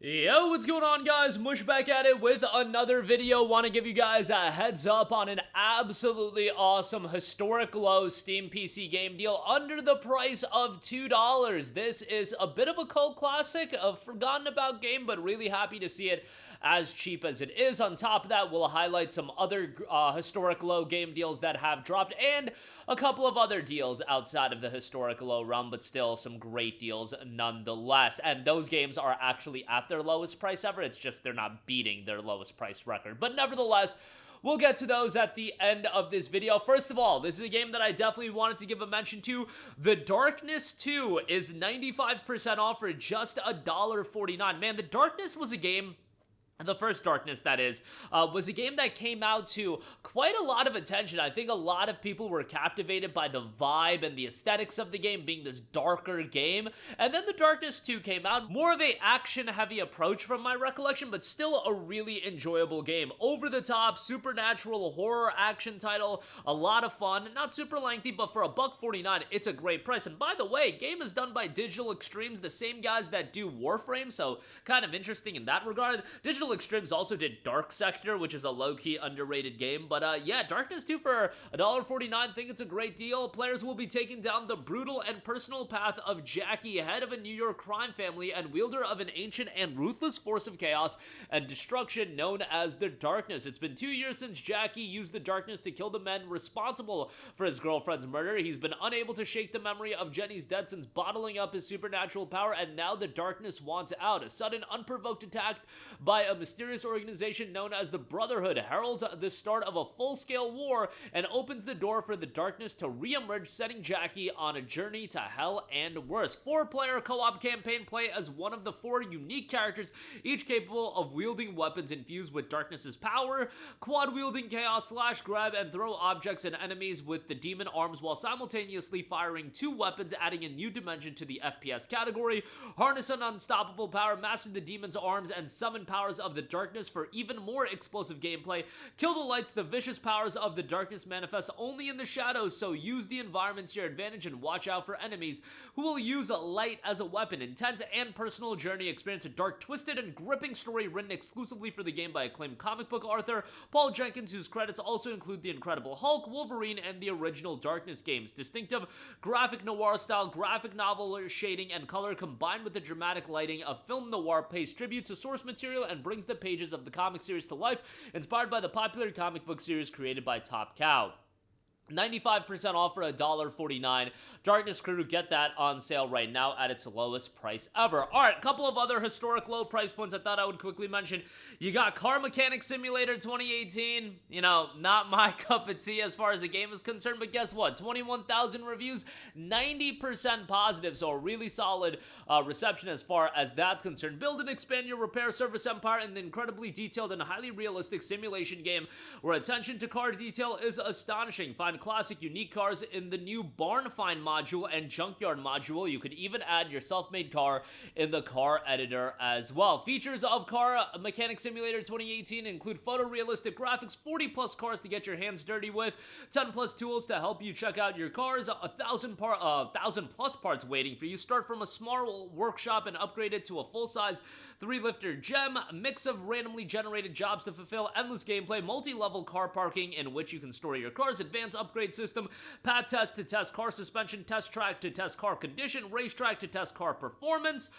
Yo, what's going on, guys? Mush back at it with another video. Want to give you guys a heads up on an absolutely awesome historic low Steam PC game deal under the price of $2. This is a bit of a cult classic, a forgotten about game, but really happy to see it as cheap as it is. On top of that, we'll highlight some other historic low game deals that have dropped and a couple of other deals outside of the historic low realm, but still some great deals nonetheless. And those games are actually at their lowest price ever. It's just they're not beating their lowest price record. But nevertheless, we'll get to those at the end of this video. First of all, this is a game that I definitely wanted to give a mention to. The Darkness II is 95% off for just $1.49. Man, The Darkness was a game... The first Darkness, that is, was a game that came out to quite a lot of attention. I think a lot of people were captivated by the vibe and the aesthetics of the game being this darker game. And then The Darkness 2 came out, more of a action-heavy approach from my recollection, but still a really enjoyable game. Over-the-top, supernatural horror action title, a lot of fun, not super lengthy, but for $1.49, it's a great price. And by the way, game is done by Digital Extremes, the same guys that do Warframe, so kind of interesting in that regard. Digital Extremes also did Dark Sector, which is a low-key underrated game, but yeah, Darkness 2 for $1.49, think it's a great deal. Players will be taking down the brutal and personal path of Jackie, head of a New York crime family and wielder of an ancient and ruthless force of chaos and destruction known as the Darkness. It's been 2 years since Jackie used the Darkness to kill the men responsible for his girlfriend's murder. He's been unable to shake the memory of Jenny's death since bottling up his supernatural power, and now the Darkness wants out. A sudden, unprovoked attack by a mysterious organization known as the Brotherhood heralds the start of a full-scale war and opens the door for the Darkness to re-emerge, setting Jackie on a journey to hell and worse. 4-player co-op campaign play as one of the 4 unique characters, each capable of wielding weapons infused with Darkness's power, quad-wielding chaos, slash, grab, and throw objects and enemies with the demon arms while simultaneously firing 2 weapons, adding a new dimension to the FPS category. Harness an unstoppable power, master the demon's arms, and summon powers of the Darkness for even more explosive gameplay. Kill the lights. The vicious powers of the Darkness manifest only in the shadows, so use the environment to your advantage and watch out for enemies who will use light as a weapon. Intense and personal journey. Experience a dark, twisted, and gripping story written exclusively for the game by acclaimed comic book author Paul Jenkins, whose credits also include The Incredible Hulk, Wolverine, and the original Darkness games. Distinctive graphic noir style, graphic novel shading and color combined with the dramatic lighting of film noir pays tribute to source material and brings the pages of the comic series to life, inspired by the popular comic book series created by Top Cow. 95% off for $1.49. Darkness Crew, get that on sale right now at its lowest price ever. Alright, couple of other historic low price points I thought I would quickly mention. You got Car Mechanic Simulator 2018. You know, not my cup of tea as far as the game is concerned, but guess what? 21,000 reviews, 90% positive, so a really solid reception as far as that's concerned. Build and expand your repair service empire in the incredibly detailed and highly realistic simulation game where attention to car detail is astonishing. Find classic unique cars in the new Barn Find module and Junkyard module. You could even add your self-made car in the car editor as well. Features of Car Mechanic Simulator 2018 include photorealistic graphics, 40 plus cars to get your hands dirty with, 10 plus tools to help you check out your cars, 1,000 plus parts waiting for you. Start from a small workshop and upgrade it to a full-size 3-lifter gem, a mix of randomly generated jobs to fulfill, endless gameplay, multi-level car parking in which you can store your cars, advanced upgrade system, pad test to test car suspension, test track to test car condition, racetrack to test car performance,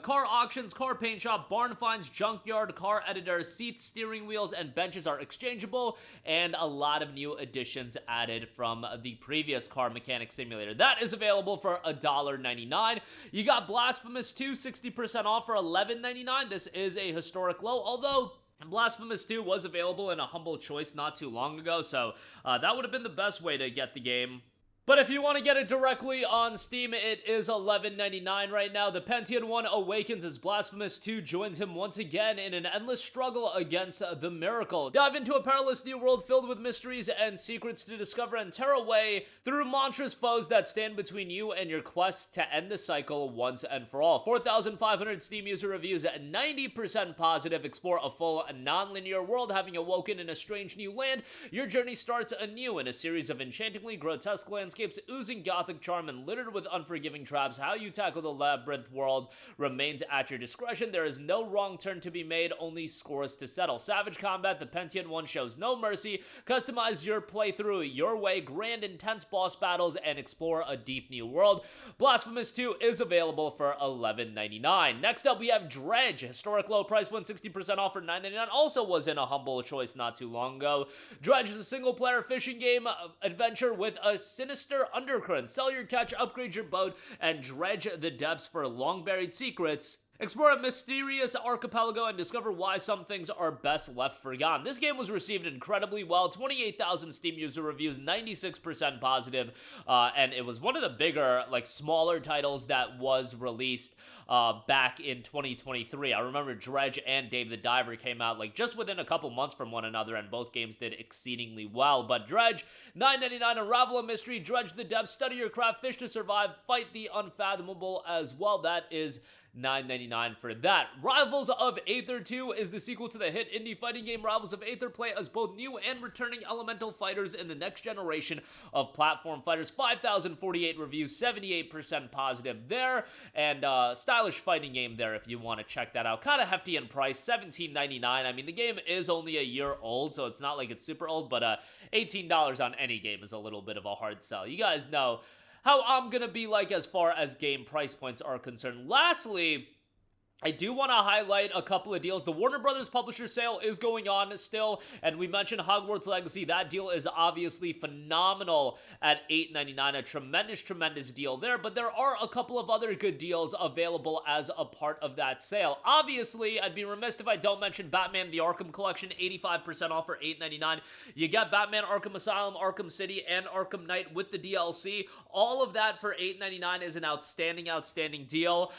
car auctions, car paint shop, barn finds, junkyard, car editor, seats, steering wheels, and benches are exchangeable, and a lot of new additions added from the previous Car Mechanic Simulator. That is available for $1.99. You got Blasphemous 2, 60% off for $11.99. This is a historic low, although Blasphemous 2 was available in a humble choice not too long ago, so that would have been the best way to get the game. But if you want to get it directly on Steam, it is $11.99 right now. The Pentium 1 awakens as Blasphemous 2 joins him once again in an endless struggle against the miracle. Dive into a perilous new world filled with mysteries and secrets to discover and tear away through monstrous foes that stand between you and your quest to end the cycle once and for all. 4,500 Steam user reviews at 90% positive. Explore a full non-linear world. Having awoken in a strange new land, your journey starts anew in a series of enchantingly grotesque landscapes landscapes oozing gothic charm and littered with unforgiving traps. How you tackle the labyrinth world remains at your discretion. There is no wrong turn to be made, only scores to settle. Savage combat, the Pentient one shows no mercy. Customize your playthrough your way, grand intense boss battles, and explore a deep new world. Blasphemous 2 is available for $11.99. Next up, we have DREDGE. Historic low price point, 60% off for $9.99. Also was in a humble choice not too long ago. DREDGE is a single-player fishing game adventure with a sinister undercurrent. Sell your catch, upgrade your boat, and dredge the depths for long-buried secrets. Explore a mysterious archipelago and discover why some things are best left forgotten. This game was received incredibly well. 28,000 Steam user reviews, 96% positive, and it was one of the bigger, smaller titles that was released back in 2023. I remember DREDGE and Dave the Diver came out just within a couple months from one another, and both games did exceedingly well. But DREDGE, $9.99, unravel a mystery, dredge the depths, study your craft, fish to survive, fight the unfathomable as well. That is $9.99 for that. Rivals of Aether II is the sequel to the hit indie fighting game Rivals of Aether. Play as both new and returning elemental fighters in the next generation of platform fighters. 5,048 reviews, 78% positive there, and stylish fighting game there if you want to check that out. Kind of hefty in price, $17.99. I mean, the game is only a year old, so it's not like it's super old, but $18 on any game is a little bit of a hard sell. You guys know how I'm gonna be as far as game price points are concerned. Lastly, I do want to highlight a couple of deals. The Warner Brothers Publisher Sale is going on still, and we mentioned Hogwarts Legacy. That deal is obviously phenomenal at $8.99. A tremendous deal there, but there are a couple of other good deals available as a part of that sale. Obviously, I'd be remiss if I don't mention Batman the Arkham Collection, 85% off for $8.99. You get Batman Arkham Asylum, Arkham City, and Arkham Knight with the DLC. All of that for $8.99 is an outstanding deal.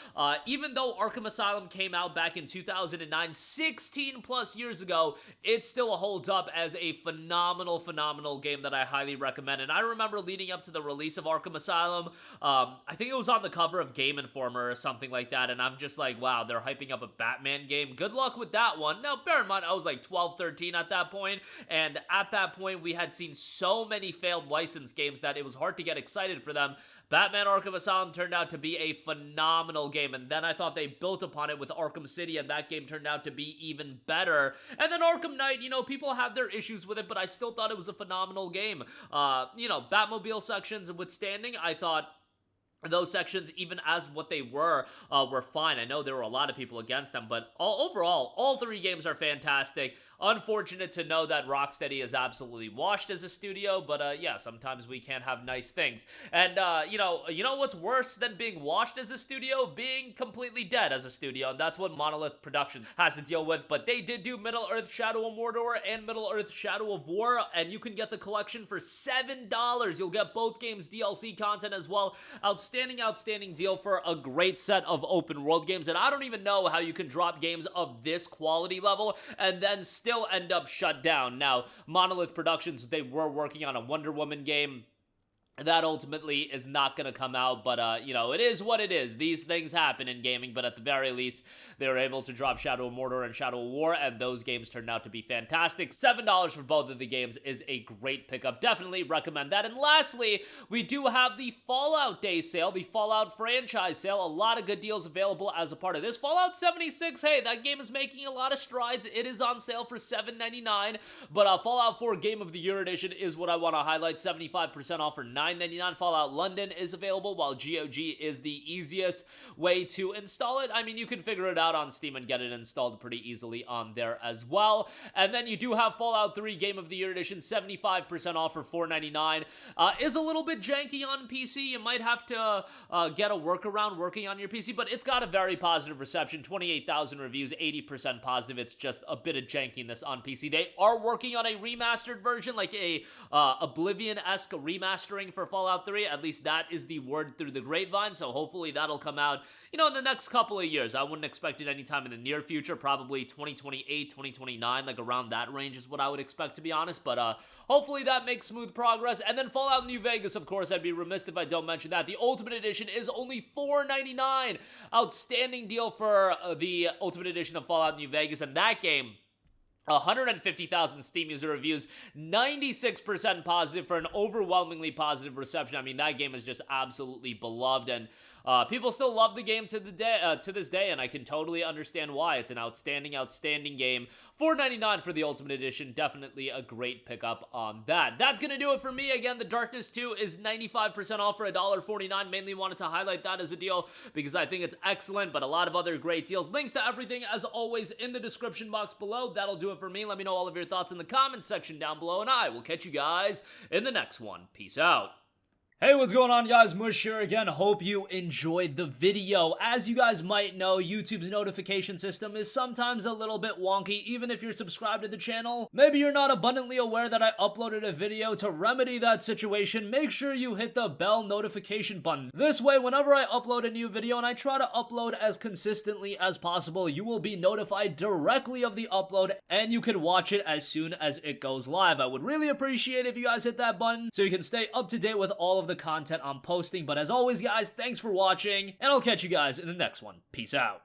Even though Arkham Asylum came out back in 2009, 16 plus years ago, it still holds up as a phenomenal game that I highly recommend. And I remember leading up to the release of Arkham Asylum, I think it was on the cover of Game Informer or something like that, and I'm just like, wow, they're hyping up a Batman game. Good luck with that one. Now, bear in mind, I was 12, 13 at that point, and at that point, we had seen so many failed license games that it was hard to get excited for them. Batman Arkham Asylum turned out to be a phenomenal game, and then I thought they built upon it with Arkham City, and that game turned out to be even better. And then Arkham Knight, people had their issues with it, but I still thought it was a phenomenal game. Batmobile sections withstanding, I thought those sections, even as what they were fine. I know there were a lot of people against them, but overall, all three games are fantastic. Unfortunate to know that Rocksteady is absolutely washed as a studio, but yeah, sometimes we can't have nice things. And you know what's worse than being washed as a studio? Being completely dead as a studio, and that's what Monolith Productions has to deal with. But they did do Middle-earth Shadow of Mordor and Middle-earth Shadow of War, and you can get the collection for $7. You'll get both games DLC content as well. Outstanding deal for a great set of open world games, and I don't even know how you can drop games of this quality level and then still end up shut down. Now, Monolith Productions, they were working on a Wonder Woman game. That ultimately is not going to come out, but, it is what it is. These things happen in gaming, but at the very least, they were able to drop Shadow of Mordor and Shadow of War, and those games turned out to be fantastic. $7 for both of the games is a great pickup. Definitely recommend that. And lastly, we do have the Fallout Day sale, the Fallout franchise sale. A lot of good deals available as a part of this. Fallout 76, hey, that game is making a lot of strides. It is on sale for $7.99, but Fallout 4 Game of the Year Edition is what I want to highlight. 75% off for $9.99. Fallout London is available, while GOG is the easiest way to install it. I mean, you can figure it out on Steam and get it installed pretty easily on there as well. And then you do have Fallout 3 Game of the Year Edition, 75% off for $4.99. Is a little bit janky on PC. You might have to get a workaround working on your PC, but it's got a very positive reception. 28,000 reviews, 80% positive. It's just a bit of jankiness on PC. They are working on a remastered version, like a Oblivion-esque remastering for Fallout 3. At least that is the word through the grapevine, so hopefully that'll come out, in the next couple of years. I wouldn't expect it anytime in the near future, probably 2028, 2029, like around that range is what I would expect, to be honest, but hopefully that makes smooth progress. And then Fallout New Vegas, of course, I'd be remiss if I don't mention that. The Ultimate Edition is only $4.99. Outstanding deal for the Ultimate Edition of Fallout New Vegas, and that game, 150,000 Steam user reviews, 96% positive for an overwhelmingly positive reception. I mean, that game is just absolutely beloved, and people still love the game to this day, and I can totally understand why. It's an outstanding game. $4.99 for the Ultimate Edition, definitely a great pickup on that. That's gonna do it for me. Again, the Darkness 2 is 95% off for $1.49. Mainly wanted to highlight that as a deal because I think it's excellent, but a lot of other great deals. Links to everything, as always, in the description box below. That'll do it for me. Let me know all of your thoughts in the comments section down below, and I will catch you guys in the next one. Peace out. Hey, what's going on, guys? Mush here again. Hope you enjoyed the video. As you guys might know, YouTube's notification system is sometimes a little bit wonky, even if you're subscribed to the channel. Maybe you're not abundantly aware that I uploaded a video. To remedy that situation, make sure you hit the bell notification button. This way, whenever I upload a new video, and I try to upload as consistently as possible, you will be notified directly of the upload, and you can watch it as soon as it goes live. I would really appreciate if you guys hit that button so you can stay up to date with all of the content I'm posting. But as always, guys, thanks for watching, and I'll catch you guys in the next one. Peace out.